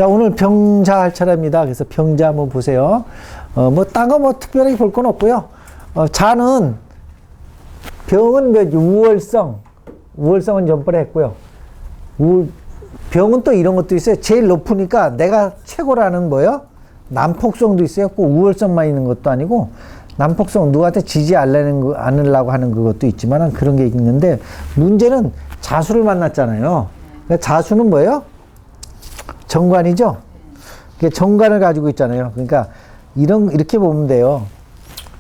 자, 오늘 병자 할 차례입니다. 그래서 병자 한번 보세요. 딴 거 뭐 특별하게 볼 건 없고요. 자는, 병은 우월성은 전번에 했고요. 병은 또 이런 것도 있어요. 제일 높으니까 내가 최고라는 뭐요? 난폭성도 있어요. 꼭 우월성만 있는 것도 아니고, 난폭성, 누구한테 지지 않으려고 하는 그것도 있지만 그런 게 있는데, 문제는 자수를 만났잖아요. 그러니까 자수는 뭐예요? 정관이죠? 정관을 가지고 있잖아요. 그러니까, 이렇게 보면 돼요.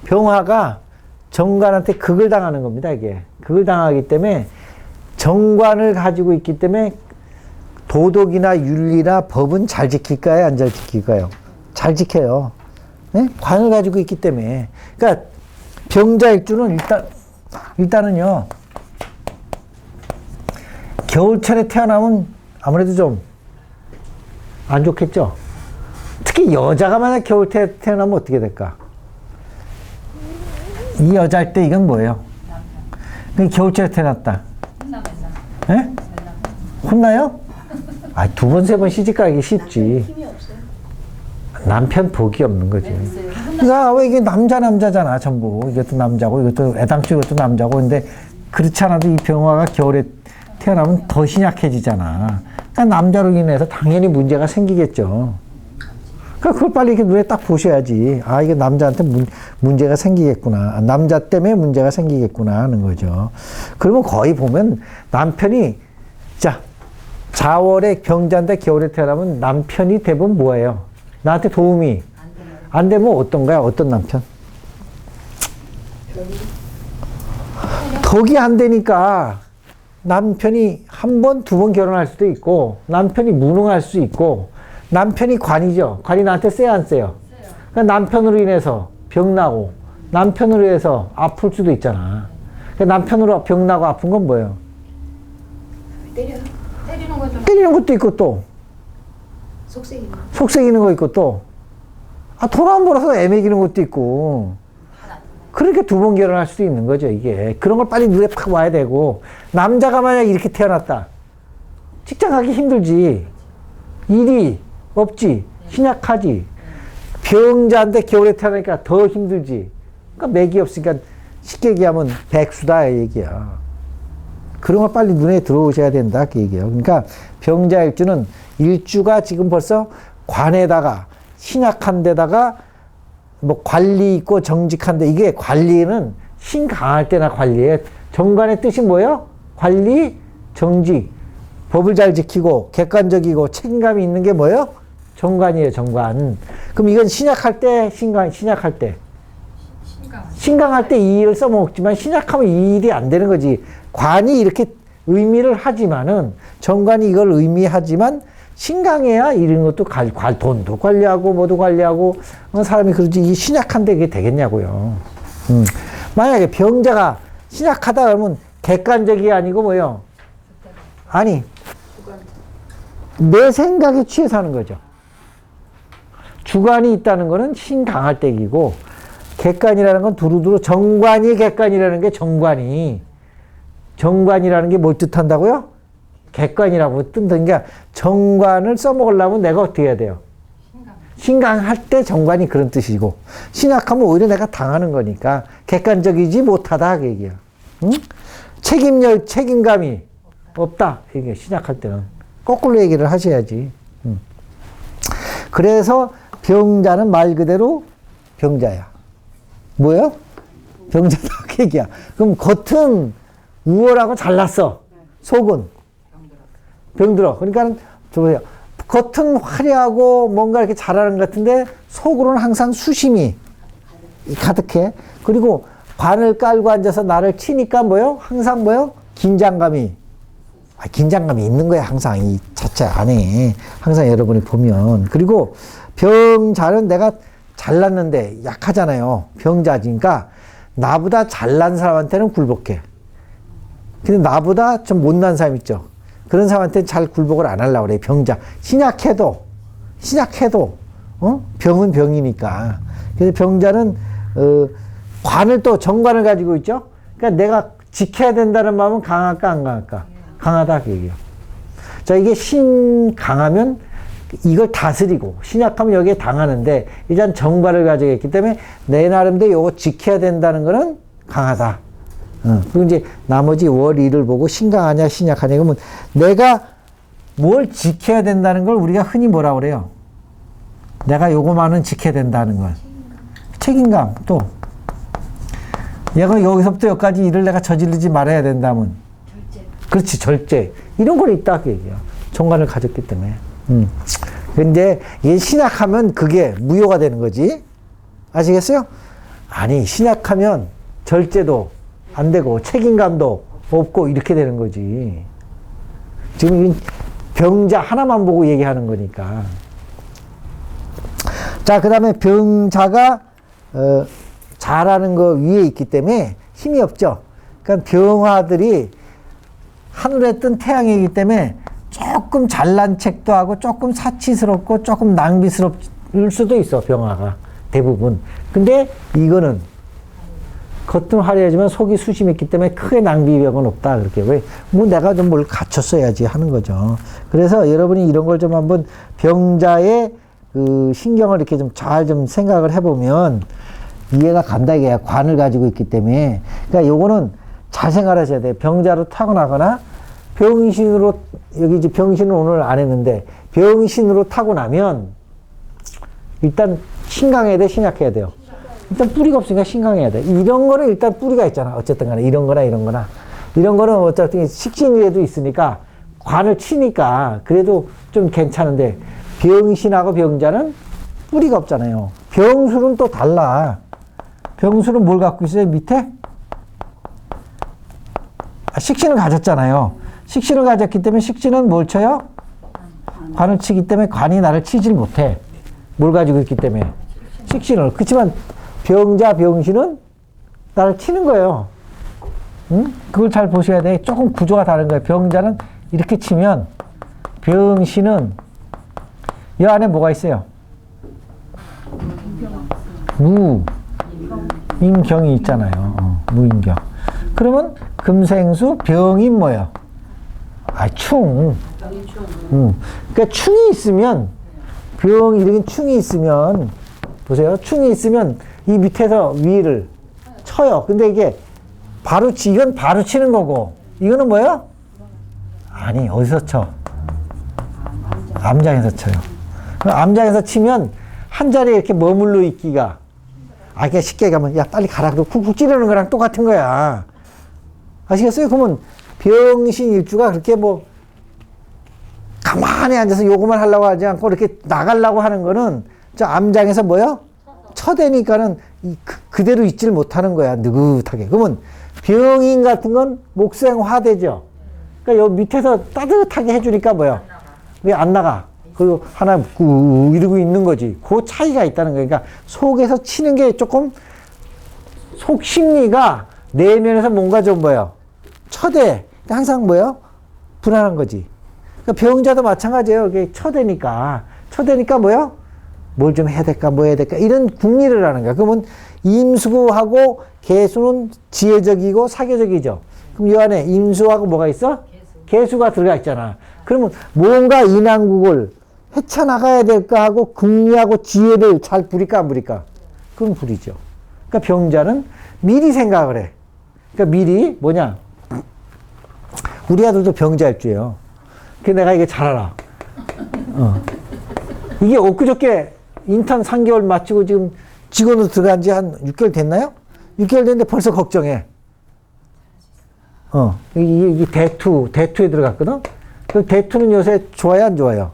병화가 정관한테 극을 당하는 겁니다, 이게. 극을 당하기 때문에, 정관을 가지고 있기 때문에, 도덕이나 윤리나 법은 잘 지킬까요? 안 잘 지킬까요? 잘 지켜요. 네? 관을 가지고 있기 때문에. 그러니까 병자일주는 일단은요. 겨울철에 태어나면 아무래도 좀 안 좋겠죠. 특히 여자가 만약 겨울철에 태어나면 어떻게 될까? 이 여자일 때 이건 뭐예요? 겨울철에 태어났다. 네? 혼나요? 두 번, 세 번 시집가기 쉽지. 남편 복이 없는 거지. 그러니까 왜 이게 남자잖아, 전부. 이것도 남자고, 이것도 애당초 이것도 남자고. 근데 그렇지 않아도 이 병화가 겨울에 태어나면 더 신약해지잖아. 그러니까 남자로 인해서 당연히 문제가 생기겠죠. 그러니까 그걸 빨리 이렇게 눈에 딱 보셔야지. 이게 남자한테 문제가 생기겠구나. 남자 때문에 문제가 생기겠구나 하는 거죠. 그러면 거의 보면 남편이, 자월에 병자인데 겨울에 태어나면 남편이 대부분 뭐예요? 나한테 도움이 안 되면 어떤가요? 어떤 남편? 덕이 안 되니까 남편이 한 번, 두 번 결혼할 수도 있고, 남편이 무능할 수 있고, 남편이 관이죠. 관이 나한테 세요, 안 세요? 그러니까 남편으로 인해서 병나고, 남편으로 해서 아플 수도 있잖아. 그러니까 남편으로 병나고 아픈 건 뭐예요? 때리는 것도 있고 또 속삭이는 거 있고 또 돈 안 벌어서 애매기는 것도 있고, 그렇게 두 번 결혼할 수도 있는 거죠. 이게 그런 걸 빨리 눈에 팍 와야 되고, 남자가 만약 이렇게 태어났다, 직장 가기 힘들지, 일이 없지, 신약하지, 병자인데 겨울에 태어나니까 더 힘들지. 그러니까 맥이 없으니까 쉽게 얘기하면 백수다 얘기야. 그런 거 빨리 눈에 들어오셔야 된다 그 얘기예요. 그러니까 병자일주는 일주가 지금 벌써 관에다가 신약한 데다가 뭐 관리 있고 정직한데, 이게 관리는 신 강할 때나 관리예요. 정관의 뜻이 뭐예요? 관리, 정직, 법을 잘 지키고 객관적이고 책임감이 있는 게 뭐예요? 정관이에요, 정관. 그럼 이건 신약할 때, 신약할 때. 신강할 때 이 일을 써먹지만 신약하면 이 일이 안 되는 거지. 관이 이렇게 의미를 하지만은, 정관이 이걸 의미하지만, 신강해야 이런 것도 돈도 관리하고, 뭐도 관리하고, 사람이 그러지, 이 신약한데 그게 되겠냐고요. 만약에 병자가 신약하다 그러면 객관적이 아니고 뭐요? 아니, 내 생각에 취해서 하는 거죠. 주관이 있다는 거는 신강할 때이고, 객관이라는 건 두루두루 정관이 객관이라는 게 정관이라는 게 뭘 뜻한다고요? 객관이라고 뜻하니까, 정관을 써먹으려면 내가 어떻게 해야 돼요? 신강할 때 정관이 그런 뜻이고, 신약하면 오히려 내가 당하는 거니까 객관적이지 못하다 그 얘기야. 응? 책임감이 없다 이게 신약할 때는. 거꾸로 얘기를 하셔야지. 그래서 병자는 말 그대로 병자야. 뭐예요? 병자다 그 얘기야. 그럼 겉은 우월하고 잘났어. 속은 병들어. 그러니까 겉은 화려하고 뭔가 이렇게 잘하는 것 같은데 속으로는 항상 수심이 가득해. 그리고 관을 깔고 앉아서 나를 치니까 뭐요? 항상 뭐요? 긴장감이 있는 거야. 항상 이 자체 안에 항상 여러분이 보면. 그리고 병자는 내가 잘났는데 약하잖아요. 병자니까 나보다 잘난 사람한테는 굴복해. 근데 나보다 좀 못난 사람 있죠. 그런 사람한테는 잘 굴복을 안 하려고 그래. 병자. 신약해도 병은 병이니까. 그래서 병자는 관을 또 정관을 가지고 있죠. 그러니까 내가 지켜야 된다는 마음은 강할까 안 강할까? 강하다 그 얘기예요. 자, 이게 신 강하면 이걸 다스리고 신약하면 여기에 당하는데 일단 정발을 가지고 있기 때문에 내 나름대로 요거 지켜야 된다는 거는 강하다. 그리고 이제 나머지 월일을 보고 신강하냐 신약하냐 그러면 내가 뭘 지켜야 된다는 걸 우리가 흔히 뭐라 그래요? 내가 요거만은 지켜야 된다는 걸. 책임감 또 얘가 여기서부터 여기까지 일을 내가 저지르지 말아야 된다면 절제. 그렇지 절제 이런 건 있다 그 얘기야. 정관을 가졌기 때문에. 근데 이게 신약하면 그게 무효가 되는 거지. 아시겠어요? 아니 신약하면 절제도 안 되고 책임감도 없고 이렇게 되는 거지. 지금 병자 하나만 보고 얘기하는 거니까. 자, 그 다음에 병자가 잘하는 거 위에 있기 때문에 힘이 없죠. 그러니까 병화들이 하늘에 뜬 태양이기 때문에 조금 잘난 척도 하고 조금 사치스럽고 조금 낭비스러울 수도 있어, 병화가. 대부분. 근데 이거는 겉은 화려하지만 속이 수심있기 때문에 크게 낭비력은 없다. 그렇게. 왜? 뭐 내가 좀 뭘 갖췄어야지 하는 거죠. 그래서 여러분이 이런 걸 좀 한번 병자의 그 신경을 이렇게 좀 잘 좀 생각을 해보면 이해가 간다 이게 관을 가지고 있기 때문에. 그러니까 요거는 잘 생각하셔야 돼요. 병자로 타고나거나 병신으로, 여기 이제 병신은 오늘 안 했는데 병신으로 타고나면 일단 신강해야 돼, 신약해야 돼요. 일단 뿌리가 없으니까 신강해야 돼. 이런 거는 일단 뿌리가 있잖아. 어쨌든 간에 이런 거나 이런 거나. 이런 거는 어쨌든 식신위에도 있으니까 관을 치니까 그래도 좀 괜찮은데 병신하고 병자는 뿌리가 없잖아요. 병술은 또 달라. 병술은 뭘 갖고 있어요? 밑에? 식신을 가졌잖아요. 식신을 가졌기 때문에 식신은 뭘 쳐요? 관을 치기 때문에 관이 나를 치질 못해. 뭘 가지고 있기 때문에? 식신을. 그렇지만 병자, 병신은 나를 치는 거예요. 응? 그걸 잘 보셔야 돼. 조금 구조가 다른 거예요. 병자는 이렇게 치면 병신은 이 안에 뭐가 있어요? 무, 임경이 있잖아요. 무임경. 그러면 금생수, 병이 뭐예요? 아, 충. 그러니까 충이 있으면, 병, 이런 충이 있으면, 보세요. 충이 있으면 이 밑에서 위를 쳐요. 근데 이게 바로 이건 바로 치는 거고, 이거는 뭐예요? 아니, 어디서 쳐? 암장에서 쳐요. 암장에서 치면 한 자리에 이렇게 머물러 있기가, 그냥 쉽게 가면, 야, 빨리 가라. 그러고 쿡쿡 찌르는 거랑 똑같은 거야. 아시겠어요? 그러면 병신일주가 그렇게 뭐, 가만히 앉아서 요거만 하려고 하지 않고 이렇게 나가려고 하는 거는, 저 암장에서 뭐요? 쳐대니까는 그대로 있질 못하는 거야. 느긋하게. 그러면 병인 같은 건 목생화되죠. 그러니까 여기 밑에서 따뜻하게 해주니까 뭐요? 왜 안 나가? 그리고 하나 꾹 이러고 있는 거지. 그 차이가 있다는 거예요. 그러니까 속에서 치는 게 조금 속 심리가 내면에서 뭔가 좀 뭐예요? 처대. 항상 뭐예요? 불안한 거지. 그러니까 병자도 마찬가지예요. 이게 처대니까. 처대니까 뭐예요? 뭘 좀 해야 될까, 뭐 해야 될까. 이런 궁리를 하는 거야. 그러면 임수하고 개수는 지혜적이고 사교적이죠. 그럼 이 안에 임수하고 뭐가 있어? 개수가 들어가 있잖아. 그러면 뭔가 인왕국을 헤쳐나가야 될까 하고 궁리하고 지혜를 잘 부릴까 안 부릴까? 그건 부리죠. 그러니까 병자는 미리 생각을 해. 그러니까 미리 뭐냐? 우리 아들도 병자일주예요. 그 내가 이게 잘 알아. 이게 엊그저께 인턴 3개월 마치고 지금 직원으로 들어간 지 한 6개월 됐나요? 6개월 됐는데 벌써 걱정해. 이게 대투에 들어갔거든? 그 대투는 요새 좋아요, 안 좋아요?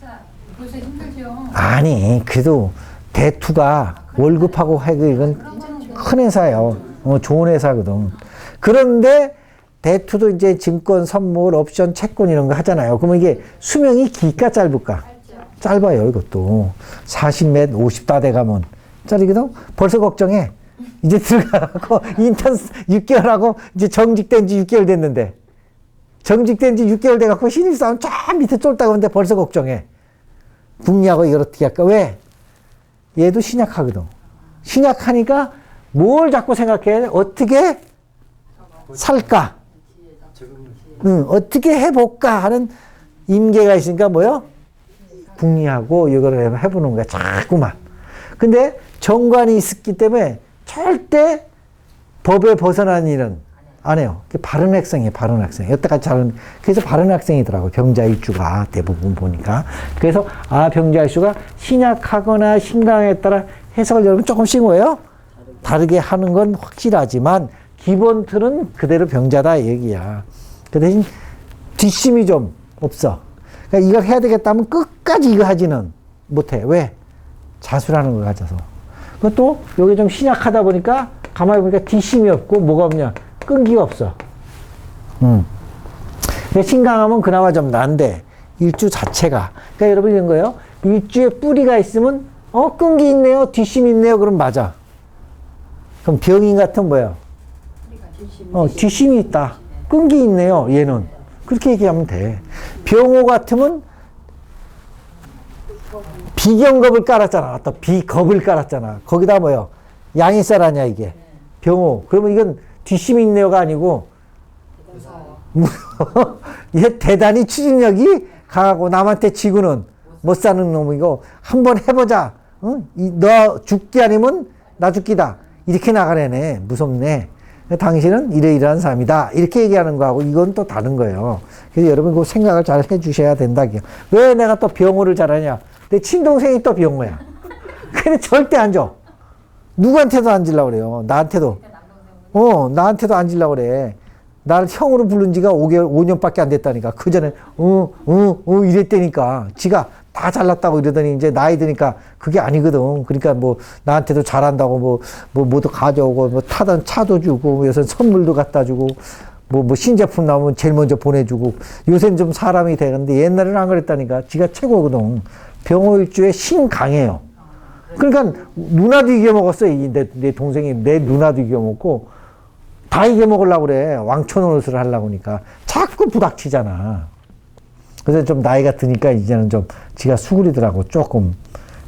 자, 벌써 힘들죠. 아니, 그래도 대투가 월급하고 하고 이건 큰 회사예요. 좋은 회사거든. 그런데 대투도 이제 증권, 선물, 옵션, 채권 이런 거 하잖아요. 그러면 이게 수명이 길까 짧을까? 짧아요, 이것도. 40몇, 50 다 돼가면. 짜리거든? 벌써 걱정해. 이제 들어가고, 인턴 6개월 하고, 이제 정직된 지 6개월 됐는데. 정직된 지 6개월 돼갖고, 신입사원 저 밑에 쫄다가 오는데 벌써 걱정해. 북리하고 이걸 어떻게 할까? 왜? 얘도 신약하거든. 신약하니까 뭘 자꾸 생각해? 어떻게 살까? 어떻게 해볼까 하는 임계가 있으니까 뭐요? 궁리하고 이거를 해보는 거야. 자꾸만. 근데 정관이 있었기 때문에 절대 법에 벗어난 일은 안 해요. 바른 학생이에요. 바른 학생. 여태까지 잘하는, 그래서 바른 학생이더라고요. 병자일주가 대부분 보니까. 그래서 병자일주가 신약하거나 신강에 따라 해석을 여러분 조금씩 뭐예요? 다르게 하는 건 확실하지만 기본 틀은 그대로 병자다 이 얘기야. 그 대신 뒷심이 좀 없어. 그러니까 이거 해야 되겠다면 끝까지 이거 하지는 못해. 왜? 자수라는 걸 가져서. 그것도 여기 좀 신약하다 보니까 가만히 보니까 뒷심이 없고 뭐가 없냐? 끈기가 없어. 신강하면 그나마 좀 난데 일주 자체가. 그러니까 여러분 이런 거예요. 일주에 뿌리가 있으면 끈기 있네요. 뒷심이 있네요. 그럼 맞아. 그럼 병인 같은 뭐예요? 뒷심이 있다. 끈기 있네요. 얘는. 그렇게 얘기하면 돼. 병호 같으면 비경겁을 깔았잖아. 또 비겁을 깔았잖아. 거기다 뭐예요? 양이쌀 아니야 이게. 병호. 그러면 이건 뒷심이 있네요가 아니고 얘 대단히 추진력이 강하고 남한테 지고는 못 사는 놈이고 한번 해보자. 응? 너 죽기 아니면 나 죽기다. 이렇게 나가려네. 무섭네. 당신은 이러이러한 사람이다. 이렇게 얘기하는 거하고 이건 또 다른 거예요. 그래서 여러분 그 생각을 잘 해주셔야 된다. 왜 내가 또 병호를 잘하냐. 내 친동생이 또 병호야. 근데 절대 안 줘. 누구한테도 안 주려고 그래요. 나한테도. 나한테도 안 주려고 그래. 나를 형으로 부른 지가 5년밖에 안 됐다니까. 그 전에, 이랬다니까. 지가 다 잘났다고 이러더니 이제 나이 드니까 그게 아니거든. 그러니까 뭐 나한테도 잘한다고 뭐도 가져오고 뭐 타던 차도 주고 요새 선물도 갖다 주고 뭐 신제품 나오면 제일 먼저 보내주고 요새는 좀 사람이 되는데 옛날에는 안 그랬다니까. 지가 최고거든. 병호일주에 신강해요. 그러니까 누나도 이겨먹었어. 내 동생이 내 누나도 이겨먹고 다 이겨먹으려고 그래. 왕초 노릇을 하려고 하니까 자꾸 부닥치잖아. 그래서 좀 나이가 드니까 이제는 좀 지가 수그리더라고. 조금.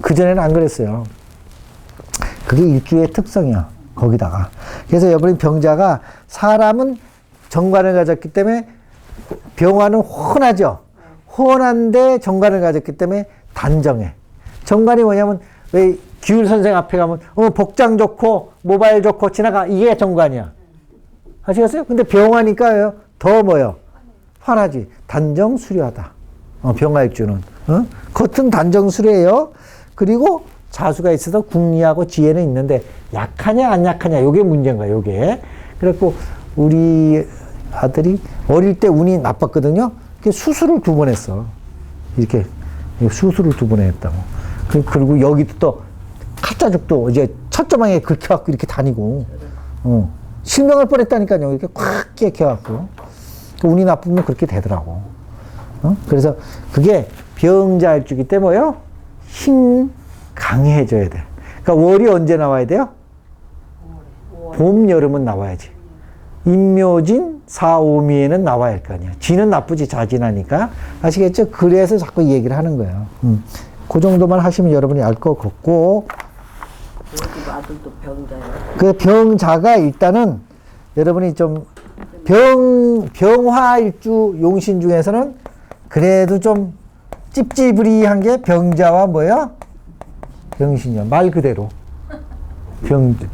그전에는 안 그랬어요. 그게 일주의 특성이야. 거기다가. 그래서 여러분 병자가 사람은 정관을 가졌기 때문에 병화는 훤하죠. 훤한데 정관을 가졌기 때문에 단정해. 정관이 뭐냐면 왜 규율 선생 앞에 가면 복장 좋고 모바일 좋고 지나가. 이게 정관이야. 아시겠어요? 근데 병화니까요. 더 뭐요? 환하지. 단정수려하다. 병화일주는. 겉은 단정수려해요. 그리고 자수가 있어서 궁리하고 지혜는 있는데 약하냐 안 약하냐 요게 문제인 거야. 요게. 그래갖고 우리 아들이 어릴 때 운이 나빴거든요. 수술을 2번 했어. 이렇게 수술을 2번 했다고. 그리고 여기도 또 카자죽도 이제 첫조망에 긁혀갖고 이렇게 다니고 실명할 뻔했다니까요. 이렇게 콱 깨켜갖고 운이 나쁘면 그렇게 되더라고. 그래서 그게 병자일주기 때문에요. 힘 강해져야 돼. 그러니까 월이 언제 나와야 돼요? 봄, 여름은 나와야지. 임묘진, 사오미에는 나와야 할 거 아니야. 지는 나쁘지, 자진하니까. 아시겠죠? 그래서 자꾸 이 얘기를 하는 거예요. 그 정도만 하시면 여러분이 알 것 같고. 아들도 병자예요. 그 병자가 일단은 여러분이 좀 병화일주 용신 중에서는 그래도 좀 찝찝리한 게 병자와 뭐야? 병신이야. 말 그대로.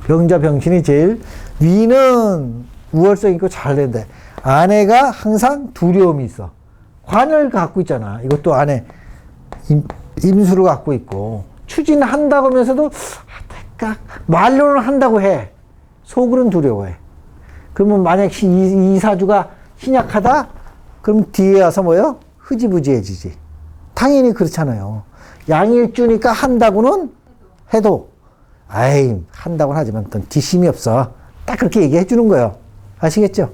병자 병신이 제일 위는 우월성 있고 잘 된대. 아내가 항상 두려움이 있어. 관을 갖고 있잖아. 이것도 안에 임수를 갖고 있고 추진한다고 하면서도 말로는 한다고 해. 속으로는 두려워해. 그러면 만약 이 사주가 신약하다? 그럼 뒤에 와서 뭐요? 흐지부지해지지. 당연히 그렇잖아요. 양일주니까 한다고는 해도 한다고는 하지만 뒷심이 없어. 딱 그렇게 얘기해 주는 거예요. 아시겠죠?